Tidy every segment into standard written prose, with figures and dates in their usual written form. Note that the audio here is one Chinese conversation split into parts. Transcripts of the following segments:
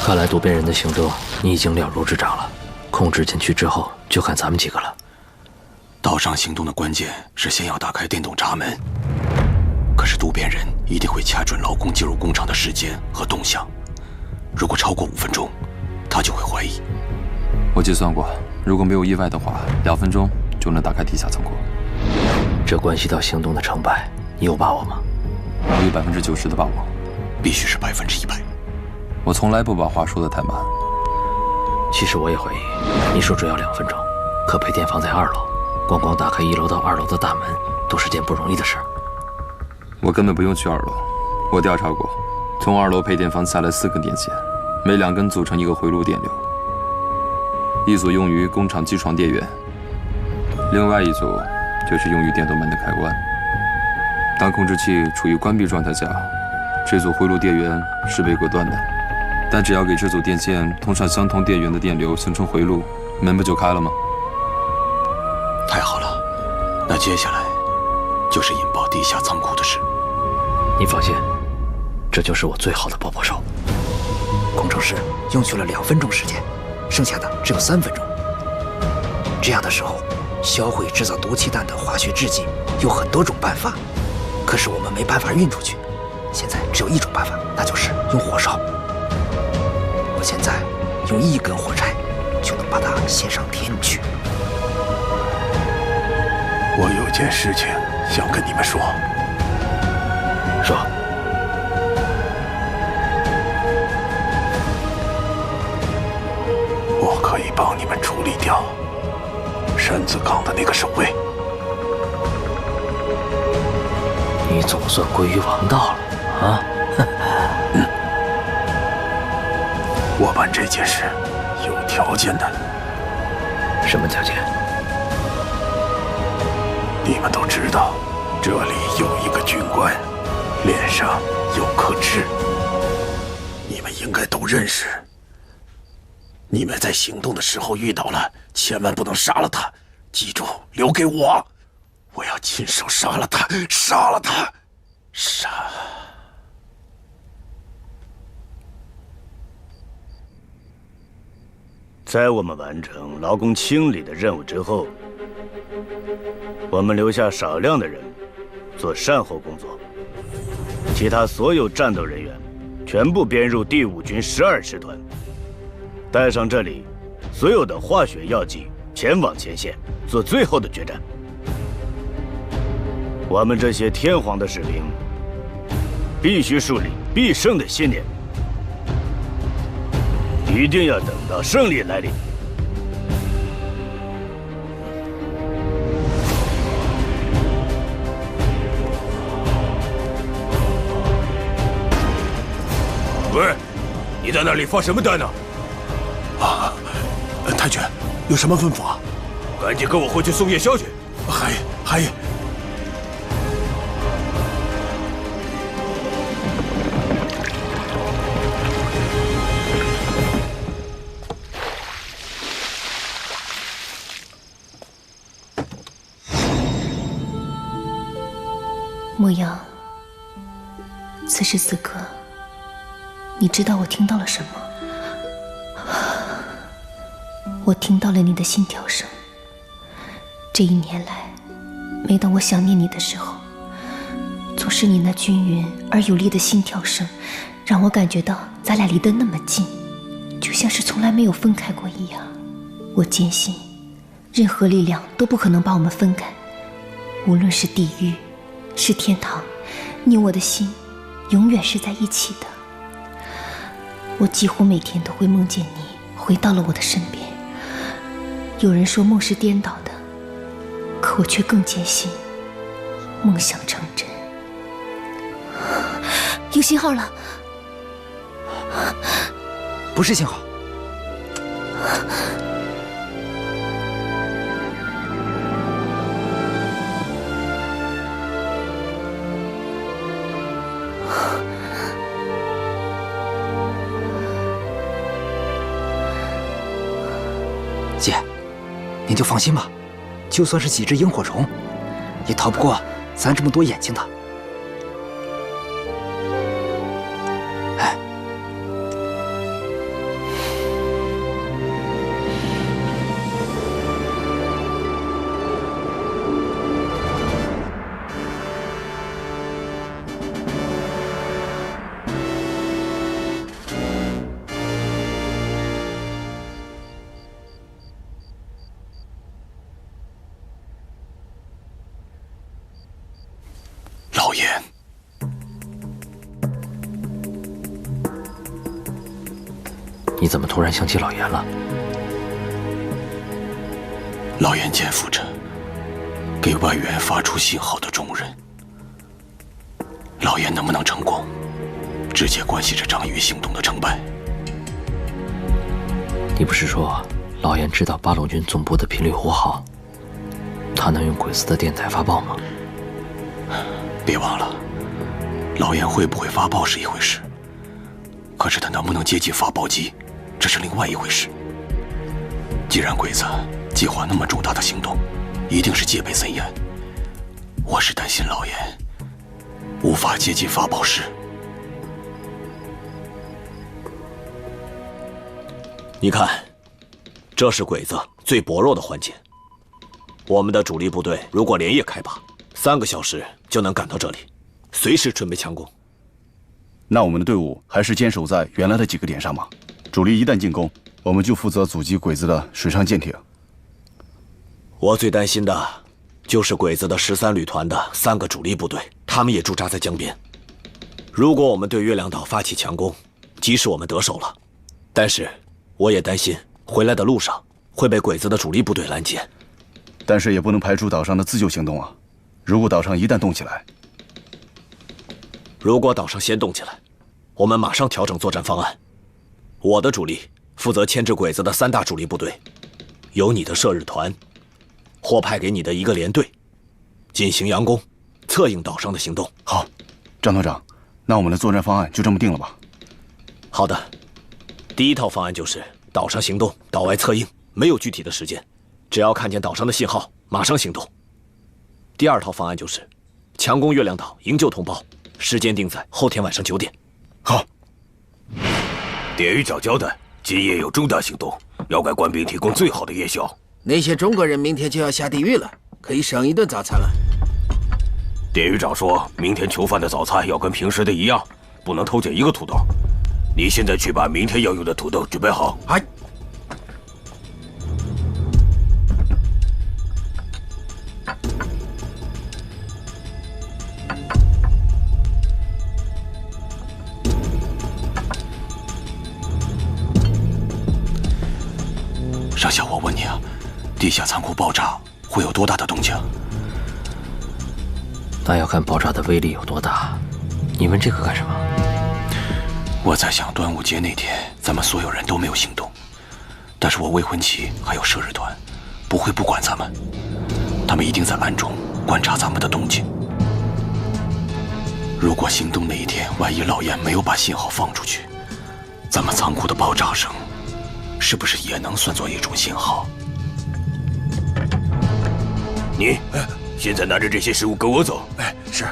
看来渡边人的行动你已经了如指掌了，控制禁区之后就看咱们几个了。岛上行动的关键是先要打开电动闸门，可是渡边人一定会掐准劳工进入工厂的时间和动向，如果超过5分钟，他就会怀疑。我计算过，如果没有意外的话，2分钟就能打开地下仓库。这关系到行动的成败，你有把握吗？我有90%的把握。必须是100%。我从来不把话说得太满。其实我也怀疑，你说只要2分钟，可配电房在2楼，光打开1楼到2楼的大门，都是件不容易的事儿。我根本不用去2楼，我调查过，从2楼配电房下来4根电线，每2根组成一个回路电流，一组用于工厂机床电源，另外一组就是用于电动门的开关。当控制器处于关闭状态下，这组回路电源是被隔断的，但只要给这组电线通上相同电源的电流，形成回路，门不就开了吗？太好了，那接下来就是引爆地下仓库的事。你放心，这就是我最好的爆破手。工程师用去了2分钟时间，剩下的只有3分钟。这样的时候，销毁制造毒气弹的化学制剂有很多种办法，可是我们没办法运出去。现在只有一种办法，那就是用火烧。我现在用1根火柴就能把它献上天去。我有件事情想跟你们说。说。我可以帮你们处理掉山子岗的那个守卫。你总算归于王道了啊！我办这件事有条件的。什么条件？你们都知道，这里有一个军官，脸上有颗痣，你们应该都认识。你们在行动的时候遇到了，千万不能杀了他，记住，留给我，我要亲手杀了他，杀了他，杀。在我们完成劳工清理的任务之后，我们留下少量的人做善后工作，其他所有战斗人员全部编入第5军12师团，带上这里所有的化学药剂，前往前线做最后的决战。我们这些天皇的士兵必须树立必胜的信念，一定要等到胜利来临。喂，你在那里发什么呆呢？啊，太君，有什么吩咐啊？赶紧跟我回去送夜宵去。还。莫阳，此时此刻，你知道我听到了什么？我听到了你的心跳声。这1年来，每当我想念你的时候，总是你那均匀而有力的心跳声，让我感觉到咱俩离得那么近，就像是从来没有分开过一样。我坚信，任何力量都不可能把我们分开，无论是地狱，是天堂，你我的心永远是在一起的。我几乎每天都会梦见你回到了我的身边。有人说梦是颠倒的，可我却更坚信梦想成真。有信号了。不是信号。姐，您就放心吧，就算是几只萤火虫，也逃不过咱这么多眼睛的。哎，你怎么突然想起老严了？老严肩负着给外援发出信号的重任，老严能不能成功，直接关系着章鱼行动的成败。你不是说老严知道八路军总部的频率呼号，他能用鬼子的电台发报吗？别忘了，老严会不会发报是一回事，可是他能不能接近发报机，这是另外一回事。既然鬼子计划那么重大的行动，一定是戒备森严。我是担心老严无法接近发报室。你看，这是鬼子最薄弱的环节。我们的主力部队如果连夜开拔，3个小时就能赶到这里，随时准备强攻。那我们的队伍还是坚守在原来的几个点上吗？主力一旦进攻，我们就负责阻击鬼子的水上舰艇。我最担心的就是鬼子的13旅团的3个主力部队，他们也驻扎在江边。如果我们对月亮岛发起强攻，即使我们得手了，但是我也担心回来的路上会被鬼子的主力部队拦截。但是也不能排除岛上的自救行动啊！如果岛上一旦动起来，如果岛上先动起来，我们马上调整作战方案。我的主力负责牵制鬼子的3大主力部队，由你的射日团或派给你的1个连队进行佯攻，策应岛上的行动。好，张团长，那我们的作战方案就这么定了吧？好的，第一套方案就是岛上行动，岛外策应，没有具体的时间，只要看见岛上的信号，马上行动。第二套方案就是强攻月亮岛，营救同胞，时间定在后天晚上9点。好。典狱长交代，今夜有重大行动，要给官兵提供最好的夜宵。那些中国人明天就要下地狱了，可以省一顿早餐了。典狱长说，明天囚犯的早餐要跟平时的一样，不能偷捡1个土豆。你现在去把明天要用的土豆准备好。哎。上校，我问你啊，地下仓库爆炸会有多大的动静？那要看爆炸的威力有多大。你问这个干什么？我在想，端午节那天咱们所有人都没有行动，但是我未婚妻还有射日团，不会不管咱们，他们一定在暗中观察咱们的动静。如果行动那一天，万一老严没有把信号放出去，咱们仓库的爆炸声是不是也能算作一种信号？你现在拿着这些食物跟我走。哎，是。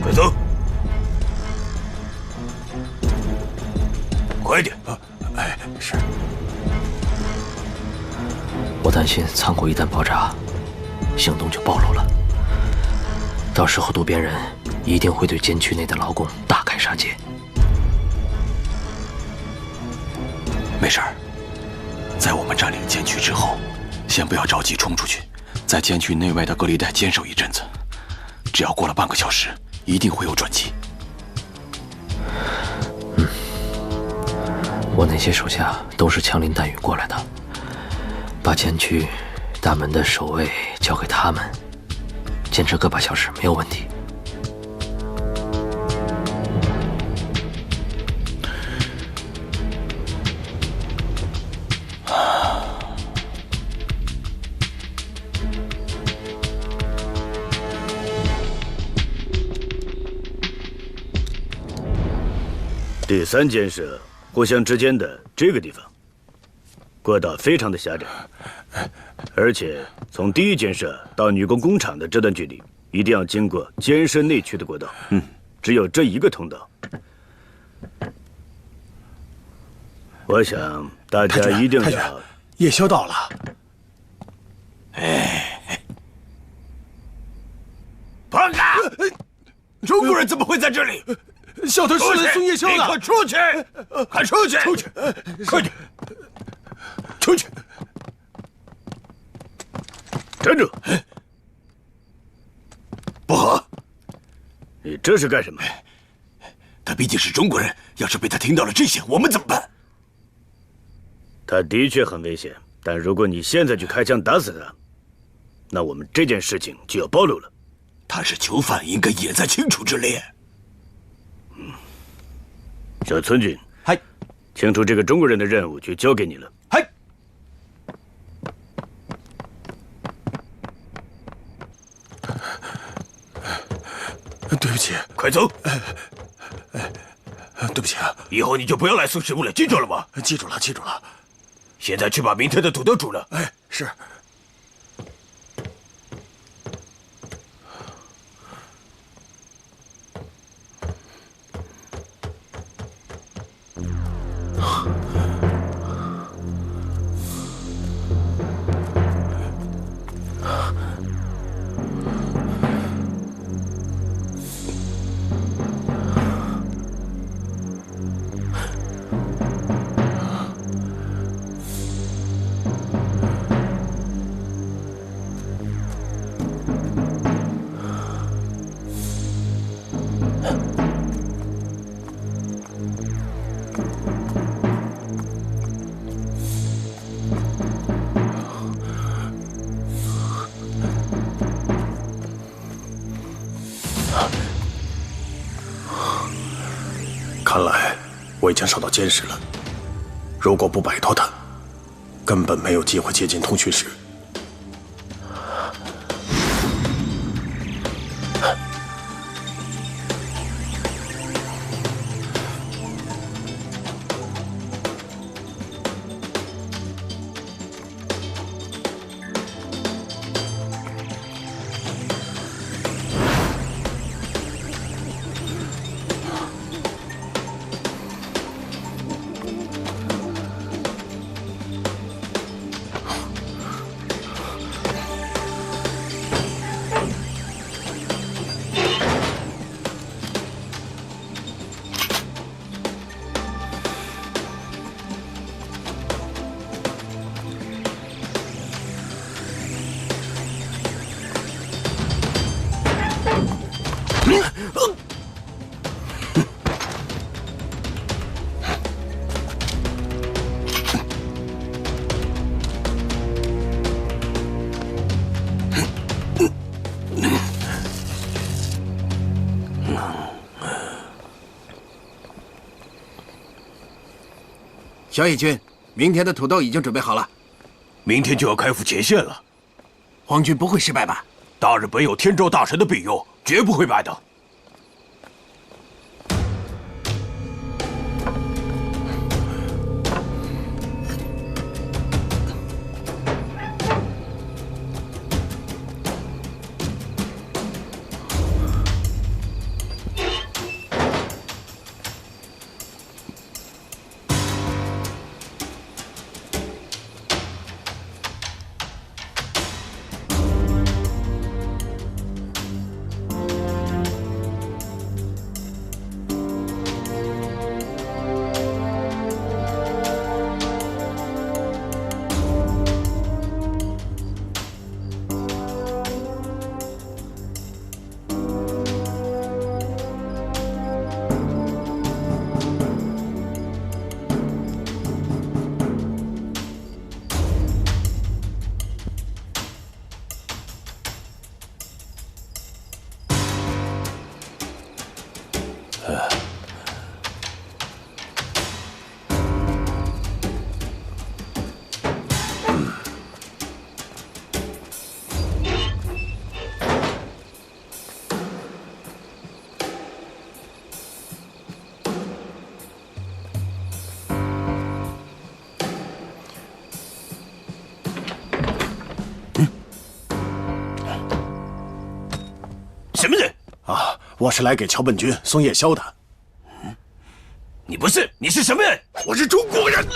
快走！快点！哎，是。我担心仓库一旦爆炸，行动就暴露了。到时候渡边人一定会对监区内的劳工大开杀戒。没事儿，在我们占领监区之后，先不要着急冲出去，在监区内外的隔离带坚守一阵子。只要过了半个小时，一定会有转机。我那些手下都是枪林弹雨过来的，把监区大门的守卫交给他们，坚持个把小时没有问题。第3监舍互相之间的这个地方，过道非常的狭窄，而且从第1监舍到女工工厂的这段距离，一定要经过监舍内区的过道。只有这1个通道。我想大家一定要。夜宵到了。胖子，中国人怎么会在这里？小偷是来送夜宵的！快出去！快出去！出去！快点！出去！站住！不好，你这是干什么？他毕竟是中国人，要是被他听到了这些，我们怎么办？他的确很危险，但如果你现在去开枪打死他，那我们这件事情就要暴露了。他是囚犯，应该也在清楚之列。小村君，嗨，清除这个中国人的任务就交给你了。嗨。对不起，快走！对不起啊，以后你就不要来送食物了，记住了吗？记住了，记住了。现在去把明天的土豆煮了。哎，是。看来我已经受到监视了。如果不摆脱他，根本没有机会接近通讯室。小野君，明天的土豆已经准备好了。明天就要开赴前线了，皇军不会失败吧？大日本有天照大神的庇佑，绝不会败的。什么人啊？我是来给桥本君送夜宵的。你不是？你是什么人？我是中国人。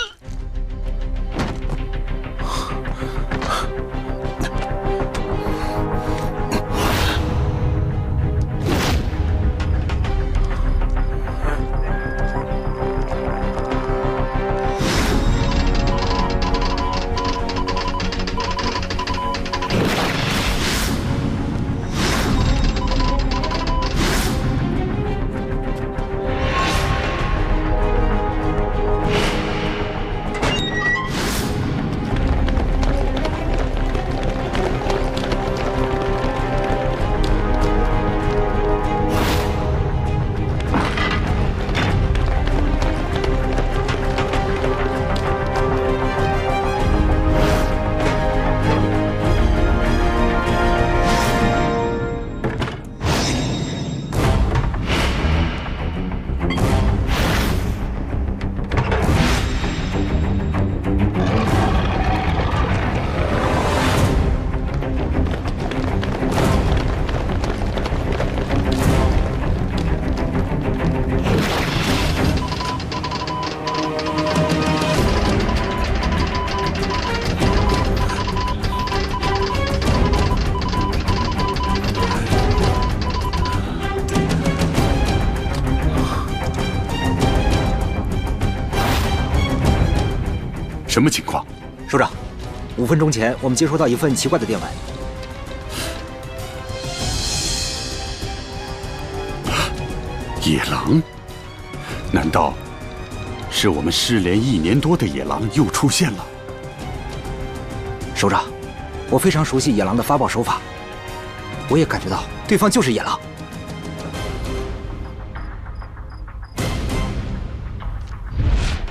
什么情况？首长，5分钟前我们接收到一份奇怪的电文。野狼？难道是我们失联1年多的野狼又出现了？首长，我非常熟悉野狼的发报手法，我也感觉到对方就是野狼。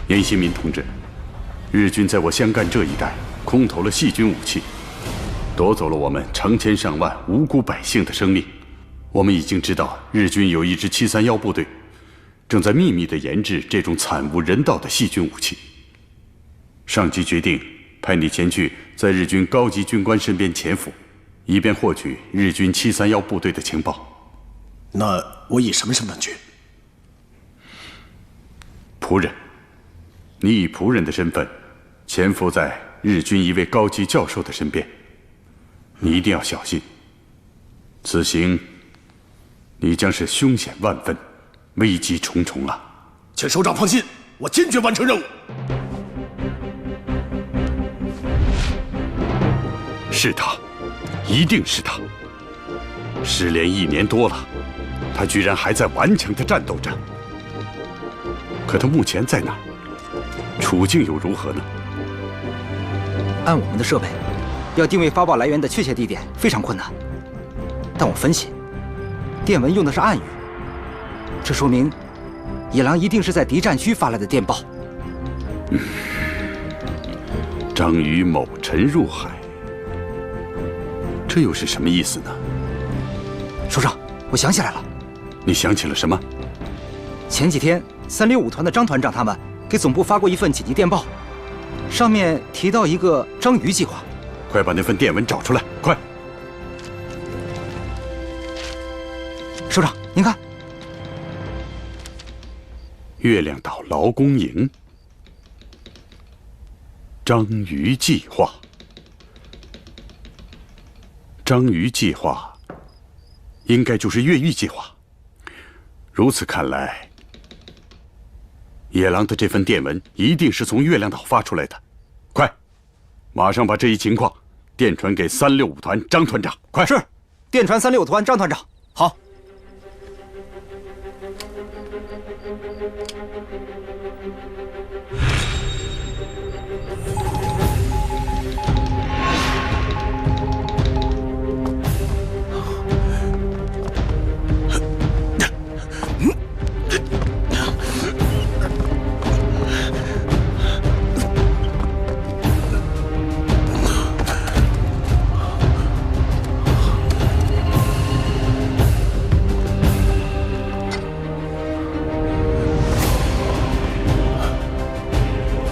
严新民同志，日军在我湘赣这一带空投了细菌武器，夺走了我们成千上万无辜百姓的生命。我们已经知道，日军有一支731部队，正在秘密地研制这种惨无人道的细菌武器。上级决定派你前去，在日军高级军官身边潜伏，以便获取日军731部队的情报。那我以什么身份去？仆人。你以仆人的身份潜伏在日军一位高级教授的身边，你一定要小心。此行你将是凶险万分，危机重重啊！请首长放心，我坚决完成任务。是他，一定是他。失联1年多了，他居然还在顽强地战斗着。可他目前在哪儿？处境又如何呢？按我们的设备，要定位发报来源的确切地点非常困难。但我分析，电文用的是暗语，这说明野狼一定是在敌占区发来的电报。章鱼某沉入海，这又是什么意思呢？首长，我想起来了。你想起了什么？前几天365团的张团长他们给总部发过一份紧急电报，上面提到一个章鱼计划。快把那份电文找出来，快！首长，您看，月亮岛劳工营，章鱼计划。章鱼计划，应该就是越狱计划。如此看来，野狼的这份电文一定是从月亮岛发出来的。快，马上把这一情况电传给365团张团长。快！是，电传365团张团长。好。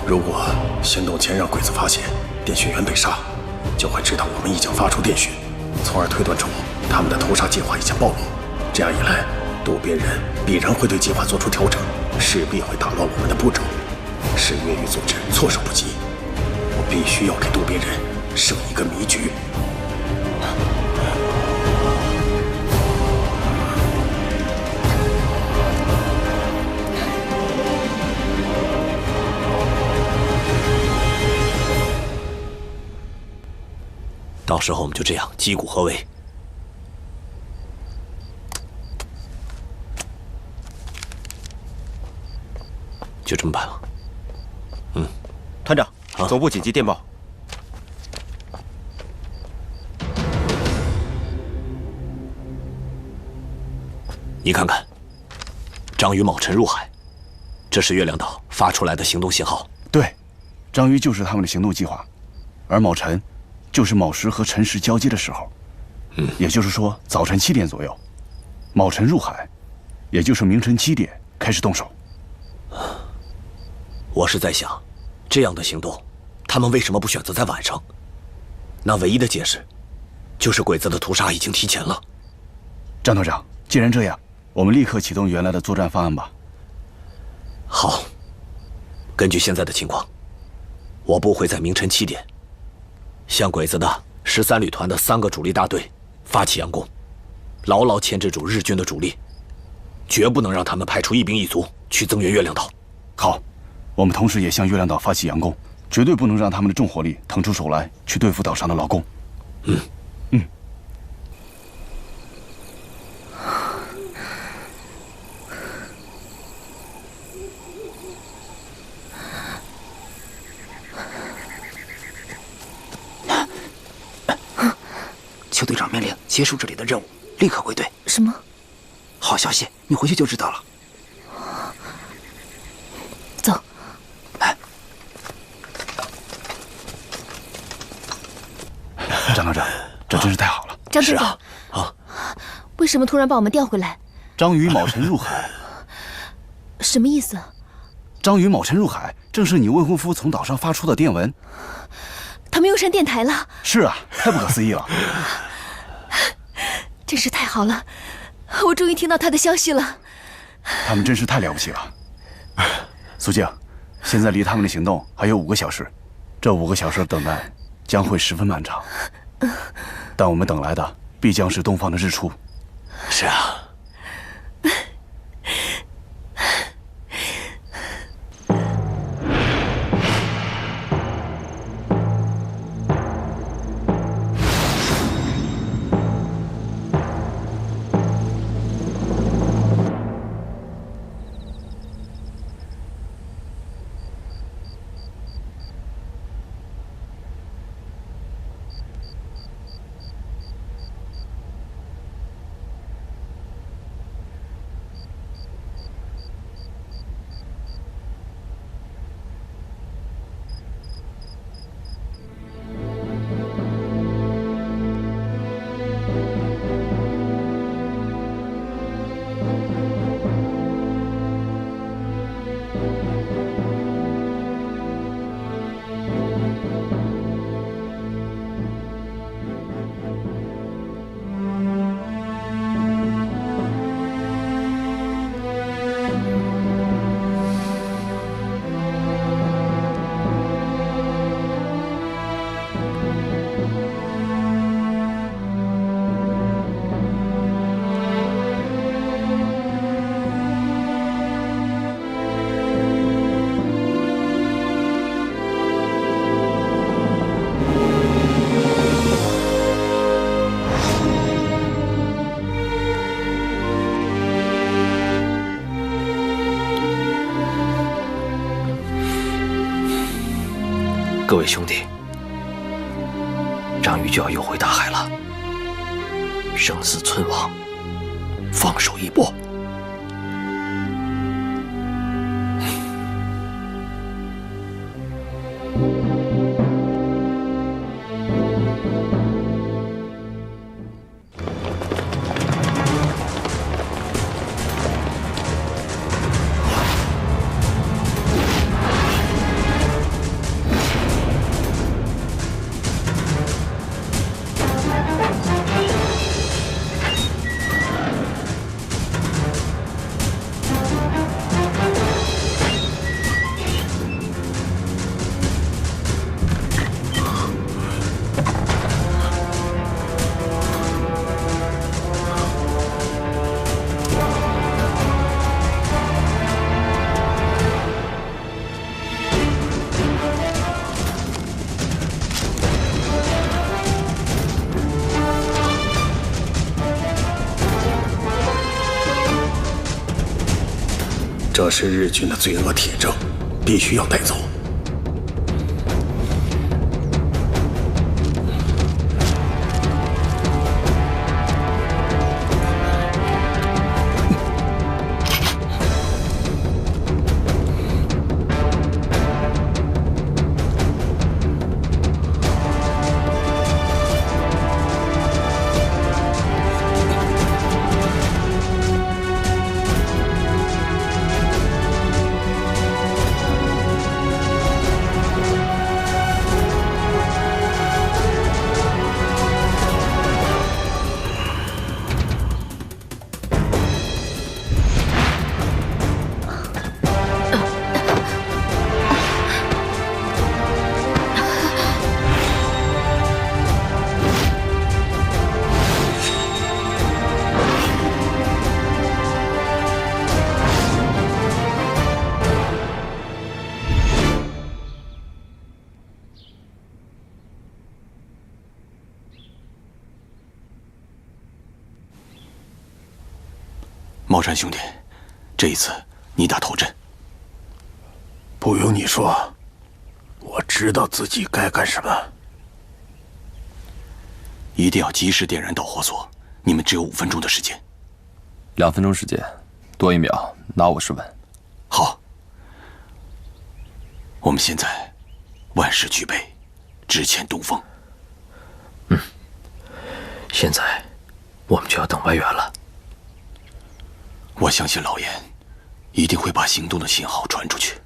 如果行动前让鬼子发现电讯员被杀，就会知道我们已经发出电讯，从而推断出他们的屠杀计划已经暴露。这样一来，渡边人必然会对计划做出调整，势必会打乱我们的步骤，使越狱组织措手不及。我必须要给渡边人设一个迷局。到时候我们就这样击鼓合围。就这么办了。团长，总部紧急电报。你看看，章鱼卯沉入海，这是月亮岛发出来的行动信号。对，章鱼就是他们的行动计划，而卯晨就是卯时和辰时交接的时候。也就是说早晨7点左右，卯晨入海，也就是明晨7点开始动手。我是在想，这样的行动，他们为什么不选择在晚上？那唯一的解释，就是鬼子的屠杀已经提前了。张团长，既然这样，我们立刻启动原来的作战方案吧。好，根据现在的情况，我部会在明晨7点，向鬼子的13旅团的3个主力大队发起佯攻，牢牢牵制住日军的主力，绝不能让他们派出一兵一卒去增援月亮岛。好，我们同时也向月亮岛发起佯攻，绝对不能让他们的重火力腾出手来去对付岛上的劳工。邱队长命令结束这里的任务，立刻归队。什么？好消息，你回去就知道了。走。张道长，这真是太好了。张队长，为什么突然把我们调回来？章鱼卯辰入海。什么意思？章鱼卯辰入海，正是你未婚夫从岛上发出的电文。他们又上电台了。是啊，太不可思议了。真是太好了，我终于听到他的消息了。他们真是太了不起了。苏静，现在离他们的行动还有5个小时，这5个小时的等待将会十分漫长。但我们等来的必将是东方的日出。是啊。各位兄弟，章鱼就要游回大海了，生死存亡，放手一搏。这是日军的罪恶铁证，必须要带走。茂山兄弟，这一次你打头阵。不用你说，我知道自己该干什么。一定要及时点燃导火索，你们只有5分钟的时间。2分钟时间，多1秒，拿我是稳。好，我们现在万事俱备，只欠东风。现在我们就要等外援了。我相信老严一定会把行动的信号传出去。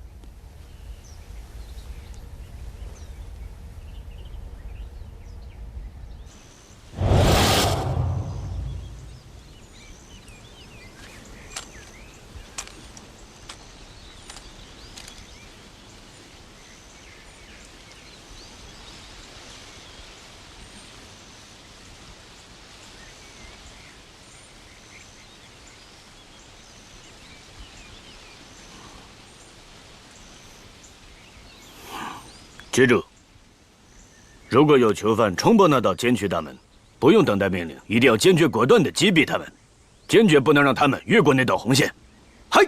记住，如果有囚犯冲破那道监区大门，不用等待命令，一定要坚决果断地击毙他们，坚决不能让他们越过那道红线。嗨！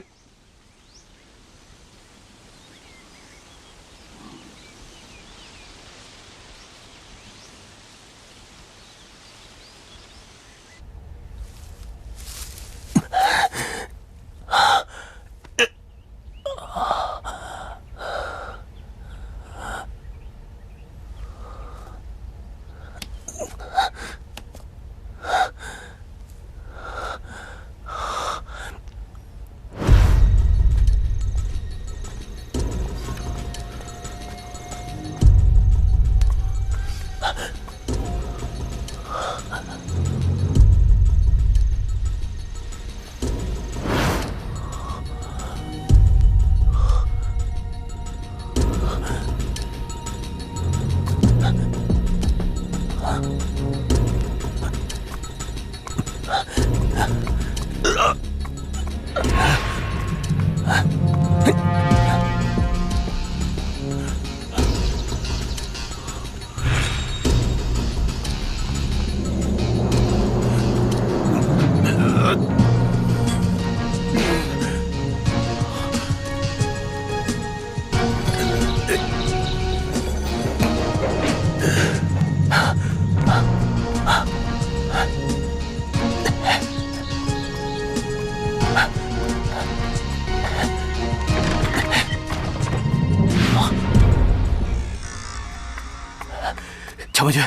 乔文君，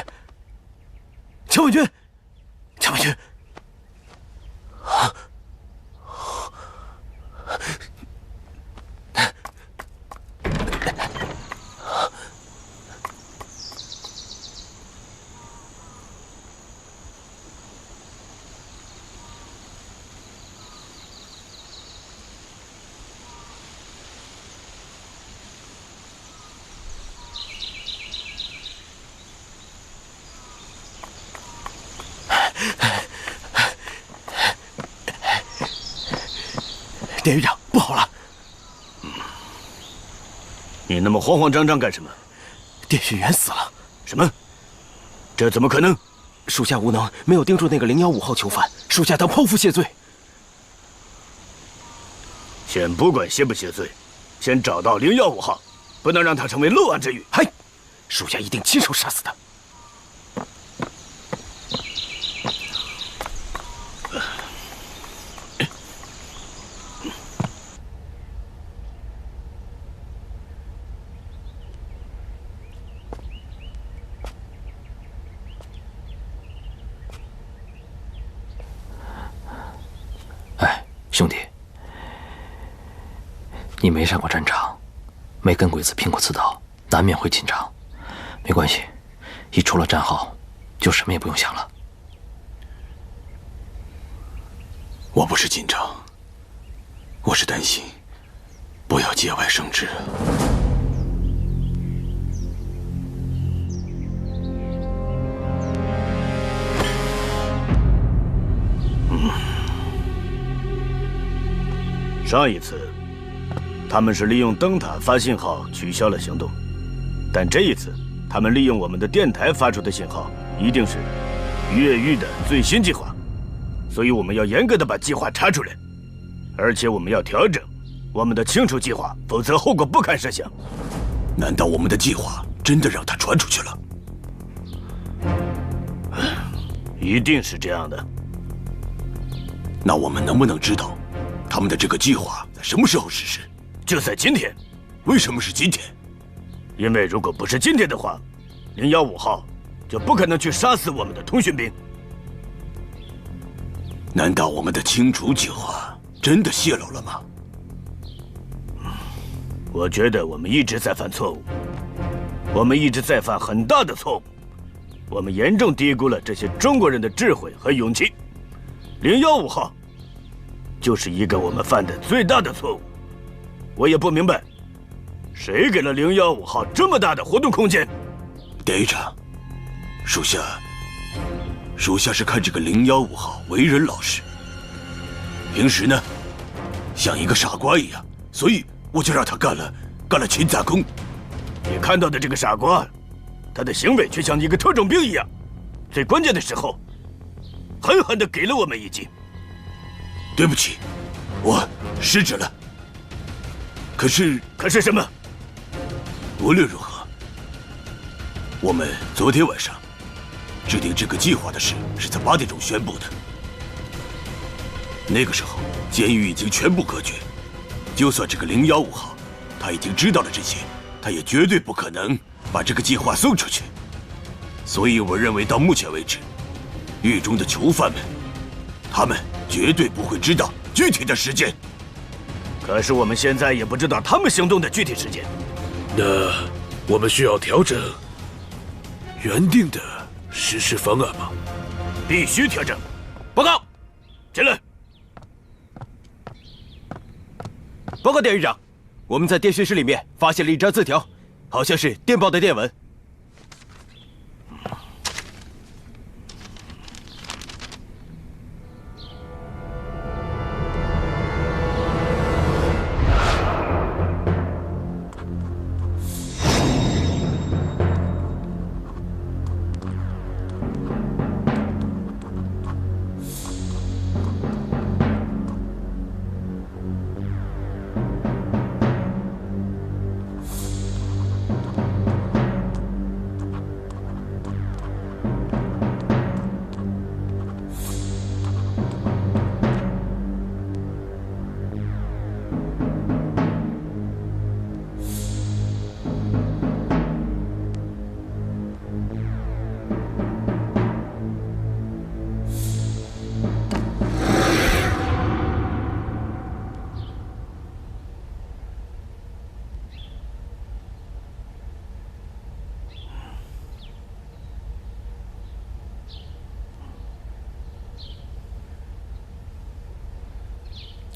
乔文君，乔文君，典狱长，不好了！你那么慌慌张张干什么？电讯员死了！什么？这怎么可能？属下无能，没有盯住那个015号囚犯，属下当剖腹谢罪。先不管谢不谢罪，先找到015号，不能让他成为漏网之鱼。嗨，属下一定亲手杀死他。兄弟，你没上过战场，没跟鬼子拼过刺刀，难免会紧张。没关系，一出了战壕，就什么也不用想了。我不是紧张，我是担心，不要节外生枝。上一次，他们是利用灯塔发信号取消了行动，但这一次，他们利用我们的电台发出的信号，一定是越狱的最新计划，所以我们要严格的把计划查出来，而且我们要调整我们的清除计划，否则后果不堪设想。难道我们的计划真的让他传出去了？一定是这样的。那我们能不能知道，他们的这个计划在什么时候实施？就在今天。为什么是今天？因为如果不是今天的话，015号就不可能去杀死我们的通讯兵。难道我们的清除计划真的泄露了吗？我觉得我们一直在犯错误，我们一直在犯很大的错误，我们严重低估了这些中国人的智慧和勇气。015号就是一个我们犯的最大的错误。我也不明白，谁给了015号这么大的活动空间？队长，属下是看这个015号为人老实，平时呢像一个傻瓜一样，所以我就让他干了勤杂工。你看到的这个傻瓜，他的行为却像一个特种兵一样，最关键的时候狠狠地给了我们一击。对不起，我失职了。可是什么？无论如何，我们昨天晚上制定这个计划的事是在8点钟宣布的。那个时候，监狱已经全部隔绝，就算这个015号他已经知道了这些，他也绝对不可能把这个计划送出去。所以我认为到目前为止，狱中的囚犯们，他们绝对不会知道具体的时间。可是我们现在也不知道他们行动的具体时间。那我们需要调整原定的实施方案吗？必须调整。报告，进来。报告典狱长，我们在电讯室里面发现了一张字条，好像是电报的电文。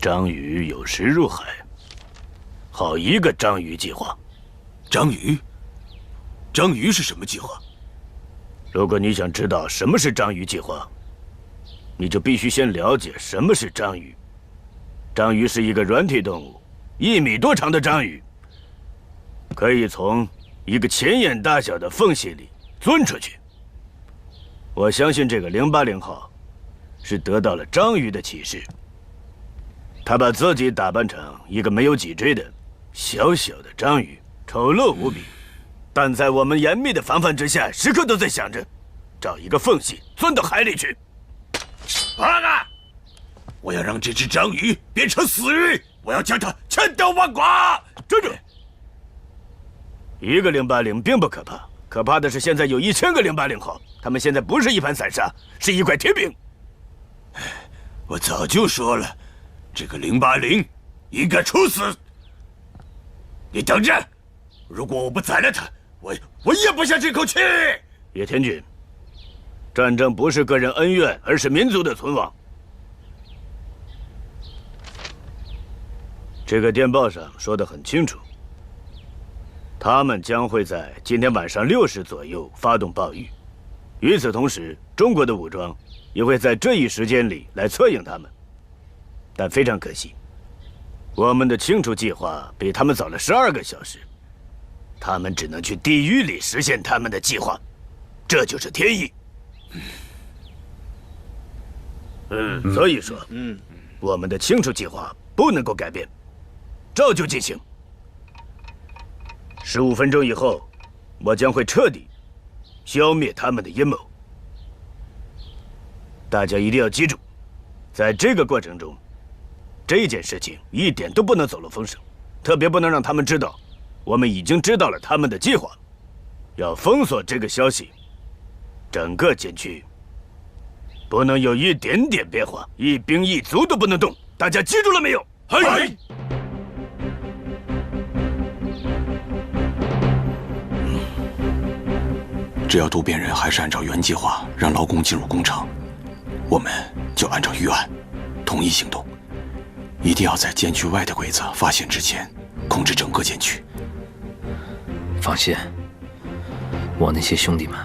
章鱼有时入海，好一个章鱼计划！章鱼是什么计划？如果你想知道什么是章鱼计划，你就必须先了解什么是章鱼。章鱼是一个软体动物，1米多长的章鱼，可以从一个钱眼大小的缝隙里钻出去。我相信这个080号是得到了章鱼的启示。他把自己打扮成一个没有脊椎的小小的章鱼，丑陋无比，但在我们严密的防范之下，时刻都在想着找一个缝隙钻到海里去。报告！我要让这只章鱼变成死鱼，我要将它千刀万剐！站住！一个080并不可怕，可怕的是现在有1000个080号，他们现在不是一盘散沙，是一块铁饼。我早就说了。这个080应该处死！你等着，如果我不宰了他，我咽不下这口气。叶天君，战争不是个人恩怨，而是民族的存亡。这个电报上说得很清楚，他们将会在今天晚上6时左右发动暴雨，与此同时，中国的武装也会在这一时间里来策应他们。但非常可惜，我们的清除计划比他们早了12个小时，他们只能去地狱里实现他们的计划，这就是天意。所以说，我们的清除计划不能够改变，照旧进行。15分钟以后，我将会彻底消灭他们的阴谋。大家一定要记住，在这个过程中，这件事情一点都不能走漏风声，特别不能让他们知道我们已经知道了他们的计划，要封锁这个消息。整个禁区不能有一点点变化，一兵一卒都不能动。大家记住了没有？嘿。只要渡边人还是按照原计划让劳工进入工厂，我们就按照预案统一行动，一定要在监区外的鬼子发现之前控制整个监区。放心，我那些兄弟们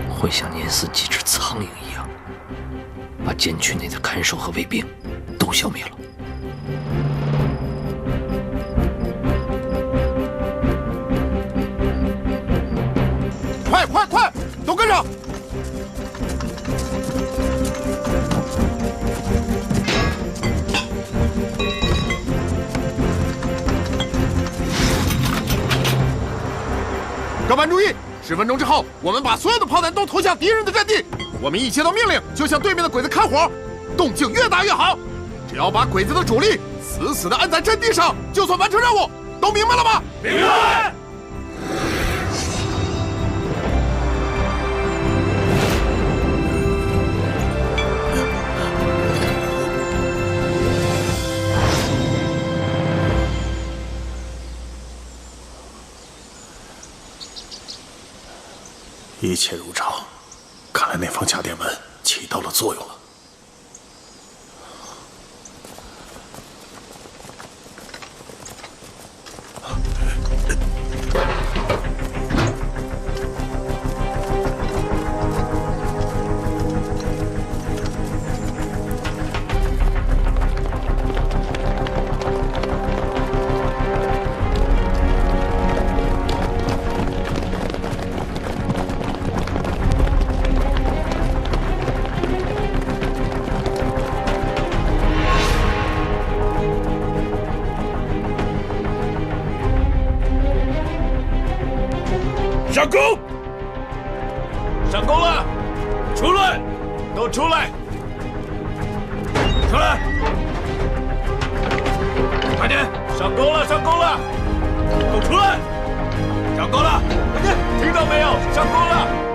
会像碾死几只苍蝇一样，把监区内的看守和卫兵都消灭了。快，都跟上！各班注意，10分钟之后，我们把所有的炮弹都投向敌人的阵地。我们一接到命令，就向对面的鬼子开火，动静越大越好。只要把鬼子的主力死死地按在阵地上，就算完成任务。都明白了吗？明白。一切如常，看来那方假电文起到了作用了。上工！上工了！出来！都出来！出来！快点！上工了！上工了！都出来！上工了！快点！听到没有？上工了！